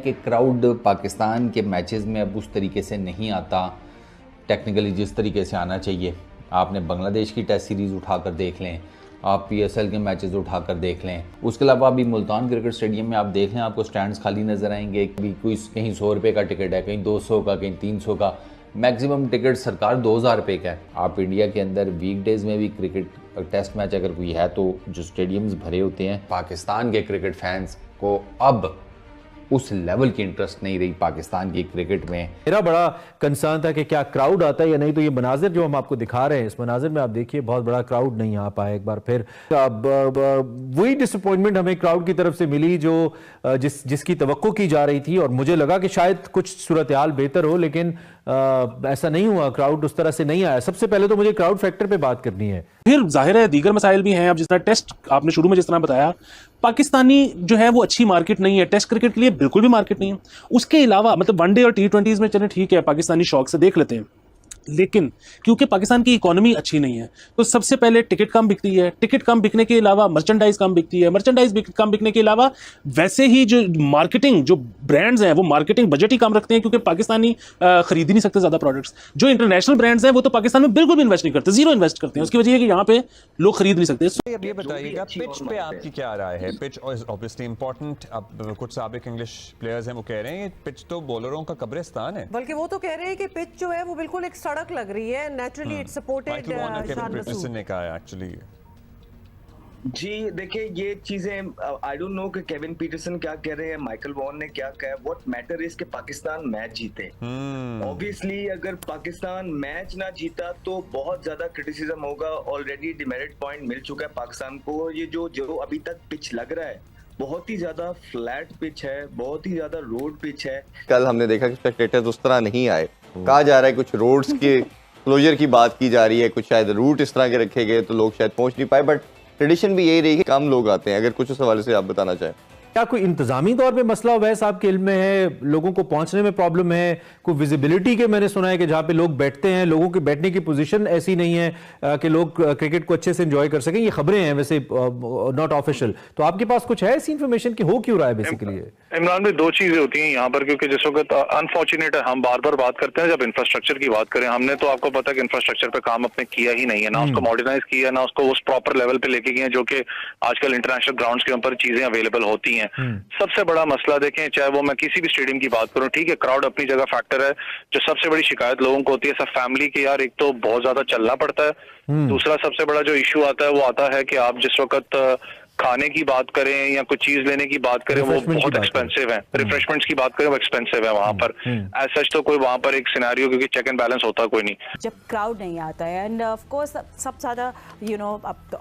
कि क्राउड पाकिस्तान के मैचेस में अब उस तरीके से नहीं आता टेक्निकली जिस तरीके से आना चाहिए। आपने बांग्लादेश की टेस्ट सीरीज़ उठाकर देख लें, आप पीएसएल के मैचेस उठाकर देख लें, उसके अलावा अभी मुल्तान क्रिकेट स्टेडियम में आप देख लें आपको स्टैंड्स खाली नज़र आएंगे। कभी कोई कहीं 100 रुपये का टिकट है, कहीं 200 का, कहीं 300 का, मैक्सिमम टिकट सरकार 2000 रुपये का है। आप इंडिया के अंदर वीकडेज़ में भी क्रिकेट टेस्ट मैच अगर कोई है तो जो स्टेडियम्स भरे होते हैं। पाकिस्तान के क्रिकेट फैंस को अब उस लेवल की इंटरेस्ट नहीं रही पाकिस्तान की क्रिकेट में। मेरा बड़ा कंसर्न था कि क्या क्राउड आता है या नहीं। तो ये मनाजिर जो हम आपको दिखा रहे हैं, इस मनाजिर में आप देखिए बहुत बड़ा क्राउड नहीं आ पाया एक बार फिर। वही डिसअपॉइंटमेंट हमें क्राउड की तरफ से मिली जो जिसकी तवक्को की जा रही थी, और मुझे लगा कि शायद कुछ सूरत हाल बेहतर हो, लेकिन ऐसा नहीं हुआ। क्राउड उस तरह से नहीं आया। सबसे पहले तो मुझे क्राउड फैक्टर पे बात करनी है। फिर जाहिर है दीगर मसाइल भी हैं। अब जिस तरह टेस्ट आपने शुरू में जिस तरह बताया, पाकिस्तानी जो है वो अच्छी मार्केट नहीं है, टेस्ट क्रिकेट के लिए बिल्कुल भी मार्केट नहीं है। उसके अलावा मतलब वनडे और T20s में चले ठीक है, पाकिस्तानी शौक से देख लेते हैं, लेकिन क्योंकि पाकिस्तान की इकोनॉमी अच्छी नहीं है तो सबसे पहले टिकट कम बिकती है। टिकट कम बिकने के अलावा मर्चेंडाइज कम बिकती है। मर्चेंडाइज कम बिकने के अलावा वैसे ही जो मार्केटिंग जो ब्रांड्स हैं वो मार्केटिंग बजट ही कम रखते हैं, क्योंकि पाकिस्तानी खरीद ही नहीं सकते ज़्यादा प्रोडक्ट्स। जो इंटरनेशनल ब्रांड्स हैं वो तो पाकिस्तान में बिल्कुल भी इन्वेस्ट नहीं करते, जीरो इन्वेस्ट करते हैं। उसकी वजह है कि यहाँ पे लोग खरीद नहीं सकते। अब ये बताइएगा, पिच पे आपकी क्या राय है? Pitch obviously important. अब कुछ साबिक इंग्लिश प्लेयर्स हैं वो कह रहे हैं पिच तो बॉलरों का कब्रिस्तान है, बल्कि वो तो कह रहे हैं कि पिच जो है वो बिल्कुल एक सड़क लग रही है। Naturally it's supported. Kevin Pietersen ने कहा है एक्चुअली। जी देखिए, ये चीजें आई डोंट नो कि केविन पीटरसन क्या कह रहे हैं, माइकल वॉन ने क्या कहा है। व्हाट मैटर इज कि पाकिस्तान मैच जीते। ऑब्वियसली अगर पाकिस्तान मैच ना जीता तो बहुत ज्यादा क्रिटिसिज्म होगा। ऑलरेडी डिमेरिट पॉइंट मिल चुका है पाकिस्तान को। ये जो अभी तक पिच लग रहा है बहुत ही ज्यादा फ्लैट पिच है, बहुत ही ज्यादा रोड पिच है। कल हमने देखा कि स्पेक्टेटर्स उस तरह नहीं आए। कहा जा रहा है कुछ रोड्स के क्लोजर की बात की जा रही है, कुछ शायद रूट इस तरह के रखे गए तो लोग शायद पहुंच नहीं पाए, बट ट्रेडिशन भी यही रही कि कम लोग आते हैं। अगर कुछ उस हवाले से आप बताना चाहें। क्या कोई इंतजामी तौर पे मसला वैसे आपके इल्म में है? लोगों को पहुंचने में प्रॉब्लम है? कोई विजिबिलिटी के मैंने सुना है कि जहां पे लोग बैठते हैं, लोगों के बैठने की पोजीशन ऐसी नहीं है कि लोग क्रिकेट को अच्छे से एंजॉय कर सकें। ये खबरें हैं वैसे, नॉट ऑफिशियल। तो आपके पास कुछ है ऐसी इन्फॉर्मेशन कि हो क्यों रहा है बेसिकली? इमरान भाई, दो चीजें होती हैं यहाँ पर, क्योंकि जिस वक्त अनफॉर्चुनेट है, हम बार बार बात करते हैं जब इंफ्रास्ट्रक्चर की बात करें, हमने तो आपको पता है कि इंफ्रास्ट्रक्चर पे काम अपने किया ही नहीं है, ना उसको मॉडर्नाइज किया, ना उसको उस प्रॉपर लेवल पे लेके गए जो कि आजकल इंटरनेशनल ग्राउंड्स के ऊपर चीजें अवेलेबल होती हैं। सबसे बड़ा मसला देखें, चाहे वो मैं किसी भी स्टेडियम की बात करूं, ठीक है क्राउड अपनी जगह फैक्टर है। जो सबसे बड़ी शिकायत लोगों को होती है सब फैमिली की, यार एक तो बहुत ज्यादा चलना पड़ता है, दूसरा सबसे बड़ा जो इशू आता है वो आता है कि आप जिस वक्त खाने की बात करें या कुछ चीज लेने की बात करें वो बहुत एक्सपेंसिव है। रिफ्रेशमेंट्स की बात करें वो एक्सपेंसिव है वहां पर। एज सच तो कोई वहां पर एक सिनेरियो, क्योंकि चेक एंड बैलेंस होता कोई नहीं जब क्राउड नहीं आता है। एंड ऑफ कोर्स सब ज्यादा अब तो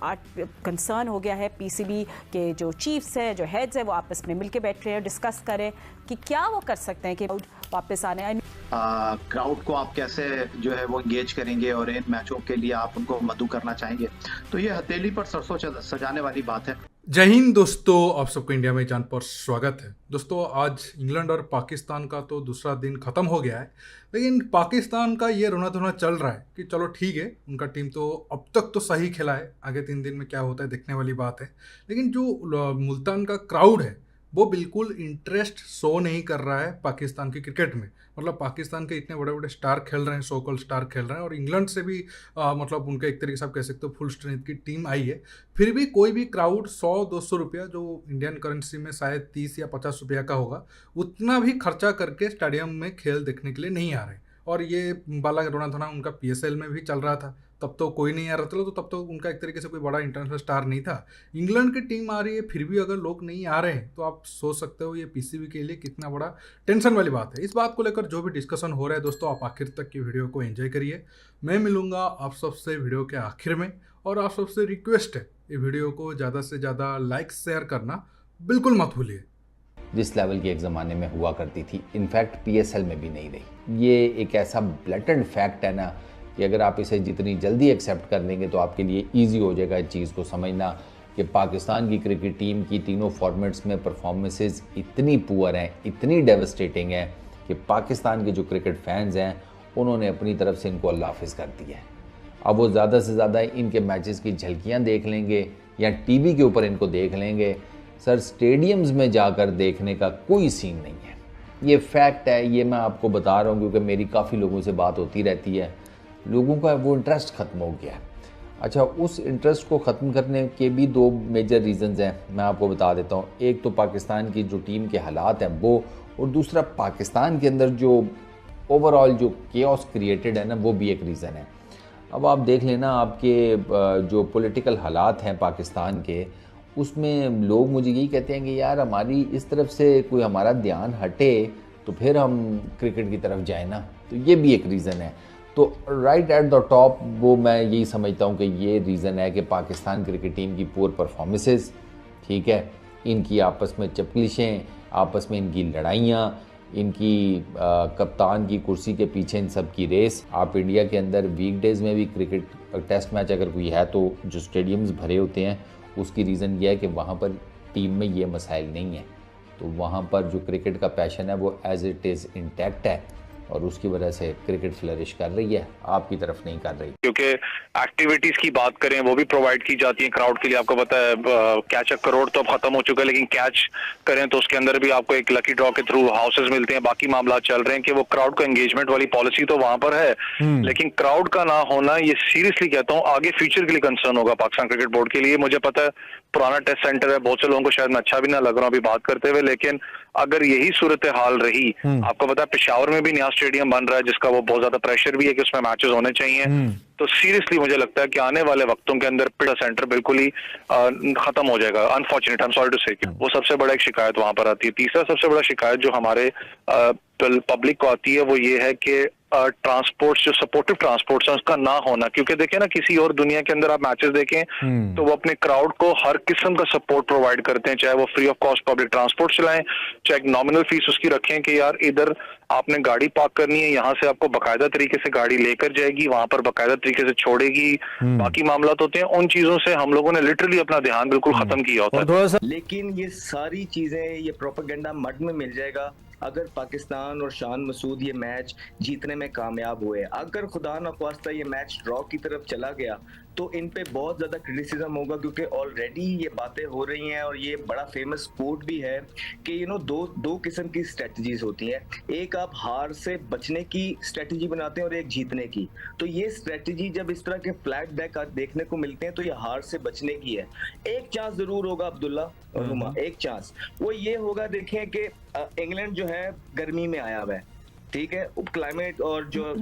कंसर्न हो गया है पीसीबी के जो चीफ्स है, जो हेड्स है, वो आपस में मिलकर बैठ रहे हैं, डिस्कस करें कि क्या वो कर सकते हैं कि वापस आने। क्राउड को आप कैसे जो है वो एंगेज करेंगे और इन मैचों के लिए आप उनको मदऊ करना चाहेंगे, तो ये हथेली पर सरसों सजाने वाली बात है। जय हिंद दोस्तों, आप सबको इंडिया में जान पर स्वागत है। दोस्तों आज इंग्लैंड और पाकिस्तान का तो दूसरा दिन ख़त्म हो गया है, लेकिन पाकिस्तान का ये रोना धोना चल रहा है कि चलो ठीक है उनका टीम तो अब तक तो सही खेला है, आगे 3 दिन में क्या होता है देखने वाली बात है। लेकिन जो मुल्तान का क्राउड है वो बिल्कुल इंटरेस्ट शो नहीं कर रहा है पाकिस्तान की क्रिकेट में। मतलब पाकिस्तान के इतने बड़े बड़े स्टार खेल रहे हैं, सो कॉल्ड स्टार खेल रहे हैं, और इंग्लैंड से भी मतलब उनके एक तरीके से आप कह सकते हो फुल स्ट्रेंथ की टीम आई है, फिर भी कोई भी क्राउड 100-200 रुपया, जो इंडियन करेंसी में शायद 30 या 50 रुपया का होगा, उतना भी खर्चा करके स्टेडियम में खेल देखने के लिए नहीं आ रहे। और ये बाला रोना धोना उनका पीएसएल में भी चल रहा था, तब तो कोई नहीं आ रहा था, तो तब तो उनका एक तरीके से कोई बड़ा इंटरनेशनल स्टार नहीं था। इंग्लैंड की टीम आ रही है फिर भी अगर लोग नहीं आ रहे हैं तो आप सोच सकते हो ये पीसीबी के लिए कितना बड़ा टेंशन वाली बात है। इस बात को लेकर जो भी डिस्कशन हो रहा है दोस्तों, आप आखिर तक की वीडियो को एंजॉय करिए। मैं मिलूंगा आप सबसे वीडियो के आखिर में, और आप सबसे रिक्वेस्ट है ये वीडियो को ज़्यादा से ज़्यादा लाइक शेयर करना बिल्कुल मत भूलिए। जिस लेवल की एक ज़माने में हुआ करती थी, इनफैक्ट पीएसएल में भी नहीं रही। ये एक ऐसा ब्लेटेंट फैक्ट है ना कि अगर आप इसे जितनी जल्दी एक्सेप्ट कर लेंगे तो आपके लिए ईजी हो जाएगा इस चीज़ को समझना कि पाकिस्तान की क्रिकेट टीम की तीनों फॉर्मेट्स में परफॉर्मेंसेस इतनी पुअर हैं, इतनी डेवस्टेटिंग है कि पाकिस्तान के जो क्रिकेट फैंस हैं उन्होंने अपनी तरफ से इनको अल्लाह हाफिज़ कर दिया है। अब वो ज़्यादा से ज़्यादा इनके मैचेस की झलकियाँ देख लेंगे या टीवी के ऊपर इनको देख लेंगे, सर स्टेडियम्स में जाकर देखने का कोई सीन नहीं है। ये फैक्ट है, ये मैं आपको बता रहा हूँ क्योंकि मेरी काफ़ी लोगों से बात होती रहती है। लोगों का वो इंटरेस्ट ख़त्म हो गया है। अच्छा, उस इंटरेस्ट को ख़त्म करने के भी दो मेजर रीज़न्स हैं, मैं आपको बता देता हूँ। एक तो पाकिस्तान की जो टीम के हालात हैं वो, और दूसरा पाकिस्तान के अंदर जो ओवरऑल जो केओस क्रिएटेड है ना, वो भी एक रीज़न है। अब आप देख लेना, आपके जो पॉलिटिकल हालात हैं पाकिस्तान के, उसमें लोग मुझे यही कहते हैं कि यार हमारी इस तरफ से कोई हमारा ध्यान हटे तो फिर हम क्रिकेट की तरफ जाए ना, तो ये भी एक रीज़न है। तो राइट एट द टॉप वो मैं यही समझता हूँ कि ये रीज़न है कि पाकिस्तान क्रिकेट टीम की पुअर परफॉर्मेंसेस, ठीक है, इनकी आपस में चपलिशें, आपस में इनकी लड़ाइयाँ, इनकी कप्तान की कुर्सी के पीछे इन सब की रेस। आप इंडिया के अंदर वीकडेज़ में भी क्रिकेट टेस्ट मैच अगर कोई है तो जो स्टेडियम्स भरे होते हैं, उसकी रीज़न यह है कि वहाँ पर टीम में ये मसाइल नहीं है, तो वहाँ पर जो क्रिकेट का पैशन है वो एज इट इज़ इंटैक्ट है, और उसकी वजह से क्रिकेट फ्लरिश कर रही है, आपकी तरफ नहीं कर रही। क्योंकि एक्टिविटीज की बात करें वो भी प्रोवाइड की जाती है क्राउड के लिए। आपको पता है कैच अ करोड़ तो अब खत्म हो चुका है, लेकिन कैच करें तो उसके अंदर भी आपको एक लकी ड्रॉ के थ्रू हाउसेज मिलते हैं। बाकी मामला चल रहे हैं कि वो क्राउड को एंगेजमेंट वाली पॉलिसी तो वहां पर है, लेकिन क्राउड का ना होना, ये सीरियसली कहता हूँ आगे फ्यूचर के लिए कंसर्न होगा पाकिस्तान क्रिकेट बोर्ड के लिए। मुझे पता है पुराना टेस्ट सेंटर है, बहुत से लोगों को शायद मैं अच्छा भी ना लग रहा हूँ अभी बात करते हुए, लेकिन अगर यही सूरत हाल रही, आपको पता है पेशावर में भी नया स्टेडियम बन रहा है जिसका वो बहुत ज्यादा प्रेशर भी है कि उसमें मैचेस होने चाहिए, तो सीरियसली मुझे लगता है कि आने वाले वक्तों के अंदर पिटा सेंटर बिल्कुल ही खत्म हो जाएगा। Unfortunate, I am sorry to say, वो सबसे बड़ा एक शिकायत वहां पर आती है। तीसरा सबसे बड़ा शिकायत जो हमारे पब्लिक को आती है वो ये है कि ट्रांसपोर्ट्स, जो सपोर्टिव ट्रांसपोर्ट्स हैं उसका ना होना। क्योंकि देखें ना, किसी और दुनिया के अंदर आप मैचेस देखें तो वो अपने क्राउड को हर किस्म का सपोर्ट प्रोवाइड करते हैं, चाहे वो free of cost public transport चलाएं, चाहे एक नॉमिनल फीस उसकी रखें कि यार इधर आपने गाड़ी पार्क करनी है, यहाँ से आपको बाकायदा तरीके से गाड़ी लेकर जाएगी, वहां पर बाकायदा तरीके से छोड़ेगी। बाकी मामला होते हैं, उन चीजों से हम लोगों ने लिटरली अपना ध्यान बिल्कुल खत्म किया होता है। लेकिन ये सारी चीजें, ये प्रोपेगेंडा मड में मिल जाएगा अगर पाकिस्तान और शान मसूद ये मैच जीतने में कामयाब हुए। अगर खुदा न ख्वास्ता ये मैच ड्रॉ की तरफ चला गया तो इन पे बहुत ज्यादा क्रिटिसिज्म होगा, क्योंकि ऑलरेडी ये बातें हो रही हैं और ये बड़ा फेमस कोट भी है कि दो किस्म की स्ट्रेटजीज होती हैं। एक आप हार से बचने की स्ट्रेटजी बनाते हैं और एक जीतने की। तो ये स्ट्रेटजी जब इस तरह के फ्लैट बैक देखने को मिलते हैं तो ये हार से बचने की है। एक चांस जरूर होगा अब्दुल्ला और हुमा, एक चांस वो ये होगा, देखें कि इंग्लैंड जो है गर्मी में आया हुआ है, ठीक है, क्लाइमेट और जो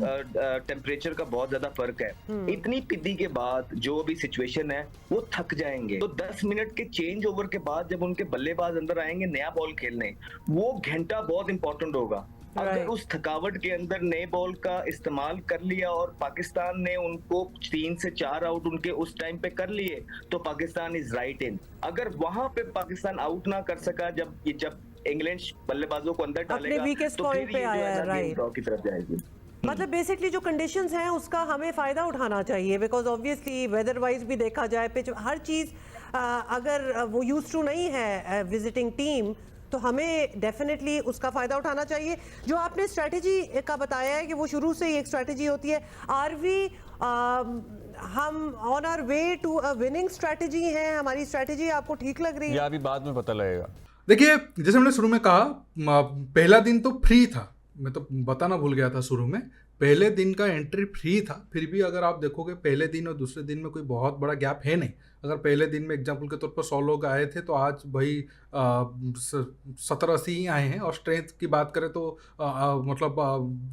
टेम्परेचर का बहुत ज्यादा फर्क है। इतनी पिद्दी के बाद जो भी सिचुएशन है वो थक जाएंगे, तो 10 मिनट के चेंज ओवर के बाद जब उनके बल्लेबाज अंदर आएंगे नया बॉल खेलने, वो घंटा बहुत इंपॉर्टेंट होगा। अगर उस थकावट के अंदर नए बॉल का इस्तेमाल कर लिया और पाकिस्तान ने उनको 3 से 4 आउट उनके उस टाइम पे कर लिए तो पाकिस्तान इज राइट इन। अगर वहां पे पाकिस्तान आउट ना कर सका, जब इंग्लैंड बल्लेबाजों को अंदर डालेगा तो फिर ये जो है गेम ड्रॉ की तरफ जाएगी। मतलब बेसिकली जो कंडीशंस हैं उसका हमें फ़ायदा उठाना चाहिए, बिकॉज ऑब्वियसली वेदर वाइज भी देखा जाए, पिच, हर चीज़ अगर वो यूज टू नहीं है विजिटिंग टीम तो हमें डेफिनेटली उसका फ़ायदा उठाना चाहिए। जो आपने स्ट्रैटेजी का बताया है कि वो शुरू से ही एक स्ट्रैटेजी होती है, आर वी हम on our way to a winning strategy है, हमारी स्ट्रैटेजी आपको ठीक लग रही है? या अभी बाद में पता लगेगा। देखिए, जैसे मैंने शुरू में कहा, पहला दिन तो फ्री था, मैं तो बताना भूल गया था शुरू में, पहले दिन का एंट्री फ्री था। फिर भी अगर आप देखोगे पहले दिन और दूसरे दिन में कोई बहुत बड़ा गैप है नहीं। अगर पहले दिन में एग्जांपल के तौर पर 100 लोग आए थे तो आज भाई 70-80 ही आए हैं। और स्ट्रेंथ की बात करें तो मतलब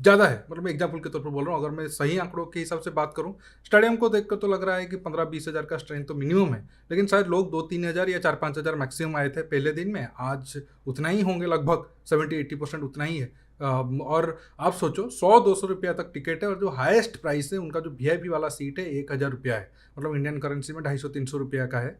ज़्यादा है, मतलब मैं एग्जांपल के तौर पर बोल रहा हूँ। अगर मैं सही आंकड़ों के हिसाब से बात करूँ, स्टेडियम को देखकर तो लग रहा है कि 15-20 हज़ार का स्ट्रेंथ तो मिनिमम है, लेकिन शायद लोग 2-3 हज़ार या 4-5 हज़ार मैक्सिमम आए थे पहले दिन में। आज उतना ही होंगे, लगभग 70-80% उतना ही है। और आप सोचो 100-200 रुपया तक टिकट है, और जो हाईएस्ट प्राइस है उनका जो VIP वाला सीट है 1000 रुपया है, मतलब इंडियन करेंसी में 250-300 रुपया का है।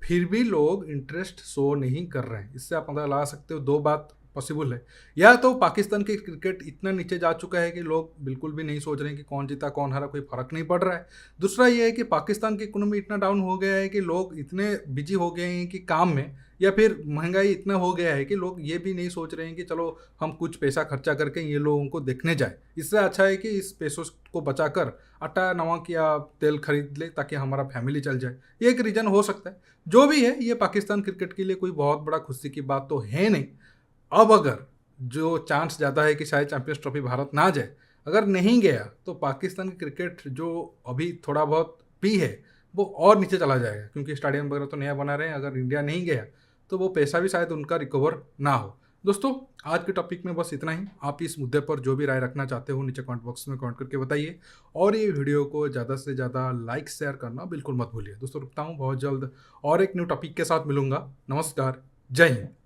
फिर भी लोग इंटरेस्ट शो नहीं कर रहे हैं। इससे आप पता लगा सकते हो दो बात पॉसिबल है, या तो पाकिस्तान की क्रिकेट इतना नीचे जा चुका है कि लोग बिल्कुल भी नहीं सोच रहे हैं कि कौन जीता कौन हारा, कोई फर्क नहीं पड़ रहा है। दूसरा ये है कि पाकिस्तान की इकोनॉमी इतना डाउन हो गया है कि लोग इतने बिजी हो गए हैं कि काम में, या फिर महंगाई इतना हो गया है कि लोग ये भी नहीं सोच रहे हैं कि चलो हम कुछ पैसा खर्चा करके ये लोगों को देखने जाए। इससे अच्छा है कि इस पैसों को बचाकर आटा नमक या तेल खरीद ले ताकि हमारा फैमिली चल जाए। ये एक रीज़न हो सकता है। जो भी है, ये पाकिस्तान क्रिकेट के लिए कोई बहुत बड़ा खुशी की बात तो है नहीं। अब अगर जो चांस ज़्यादा है कि शायद चैंपियंस ट्रॉफी भारत ना जाए। अगर नहीं गया तो पाकिस्तान की क्रिकेट जो अभी थोड़ा बहुत भी है वो और नीचे चला जाएगा, क्योंकि स्टेडियम वगैरह तो नया बना रहे हैं। अगर इंडिया नहीं गया तो वो पैसा भी शायद उनका रिकवर ना हो। दोस्तों आज के टॉपिक में बस इतना ही। आप इस मुद्दे पर जो भी राय रखना चाहते हो नीचे कमेंट बॉक्स में कमेंट करके बताइए, और ये वीडियो को ज़्यादा से ज़्यादा लाइक शेयर करना बिल्कुल मत भूलिए। दोस्तों रुकता हूँ, बहुत जल्द और एक न्यू टॉपिक के साथ मिलूंगा। नमस्कार, जय हिंद।